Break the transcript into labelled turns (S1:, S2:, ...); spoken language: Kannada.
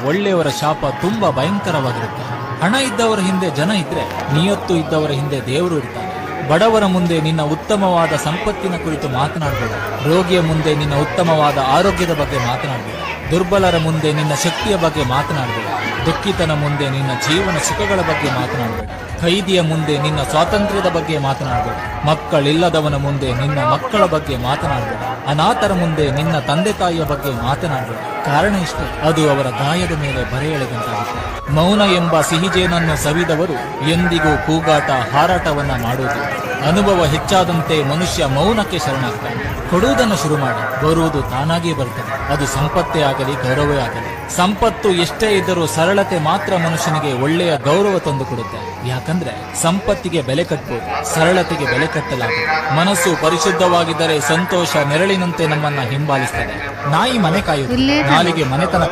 S1: ಒಳ್ಳೆಯವರ ಶಾಪ ತುಂಬಾ ಭಯಂಕರವಾಗಿರುತ್ತೆ. ಹಣ ಇದ್ದವರ ಹಿಂದೆ ಜನ ಇದ್ರೆ, ನಿಯತ್ತು ಇದ್ದವರ ಹಿಂದೆ ದೇವರು ಇರ್ತಾನೆ. ಬಡವರ ಮುಂದೆ ನಿನ್ನ ಉತ್ತಮವಾದ ಸಂಪತ್ತಿನ ಕುರಿತು ಮಾತನಾಡಬೇಡ. ರೋಗಿಯ ಮುಂದೆ ನಿನ್ನ ಉತ್ತಮವಾದ ಆರೋಗ್ಯದ ಬಗ್ಗೆ ಮಾತನಾಡಬೇಡ. ದುರ್ಬಲರ ಮುಂದೆ ನಿನ್ನ ಶಕ್ತಿಯ ಬಗ್ಗೆ ಮಾತನಾಡಬೇಡ. ದುಃಖಿತನ ಮುಂದೆ ನಿನ್ನ ಜೀವನ ಸುಖಗಳ ಬಗ್ಗೆ ಮಾತನಾಡಬೇಡ. ಖೈದಿಯ ಮುಂದೆ ನಿನ್ನ ಸ್ವಾತಂತ್ರ್ಯದ ಬಗ್ಗೆ ಮಾತನಾಡಬೇಡ. ಮಕ್ಕಳಿಲ್ಲದವನ ಮುಂದೆ ನಿನ್ನ ಮಕ್ಕಳ ಬಗ್ಗೆ ಮಾತನಾಡಬೇಡ. ಅನಾಥರ ಮುಂದೆ ನಿನ್ನ ತಂದೆ ತಾಯಿಯ ಬಗ್ಗೆ ಮಾತನಾಡಬೇಡ. ಕಾರಣ ಇಷ್ಟೇ, ಅದು ಅವರ ಗಾಯದ ಮೇಲೆ ಬರೆ ಎಳೆದಂತಾಗುತ್ತೆ. ಮೌನ ಎಂಬ ಸಿಹಿಜೇನನ್ನು ಸವಿದವರು ಎಂದಿಗೂ ಕೂಗಾಟ ಹಾರಾಟವನ್ನ ಮಾಡುವುದಿಲ್ಲ. ಅನುಭವ ಹೆಚ್ಚಾದಂತೆ ಮನುಷ್ಯ ಮೌನಕ್ಕೆ ಶರಣಾಗ್ತಾನೆ. ಕೊಡುವುದನ್ನು ಶುರು ಮಾಡಿ, ಬರುವುದು ತಾನಾಗೇ ಬರ್ತದೆ. ಅದು ಸಂಪತ್ತೇ ಆಗಲಿ, ಗೌರವೇ ಆಗಲಿ. ಸಂಪತ್ತು ಎಷ್ಟೇ ಇದ್ದರೂ ಸರಳತೆ ಮಾತ್ರ ಮನುಷ್ಯನಿಗೆ ಒಳ್ಳೆಯ ಗೌರವ ತಂದು ಕೊಡುತ್ತೆ. ಯಾಕಂದ್ರೆ ಸಂಪತ್ತಿಗೆ ಬೆಲೆ ಕಟ್ಟಬಹುದು, ಸರಳತೆಗೆ ಬೆಲೆ ಕಟ್ಟಲಾಗದು. ಮನಸ್ಸು ಪರಿಶುದ್ಧವಾಗಿದ್ದರೆ ಸಂತೋಷ ನೆರಳಿನಂತೆ ನಮ್ಮನ್ನ ಹಿಂಬಾಲಿಸ್ತದೆ. ನಾಯಿ ಮನೆ ಕಾಯುವುದು, ನಾಲಿಗೆ ಮನೆತನ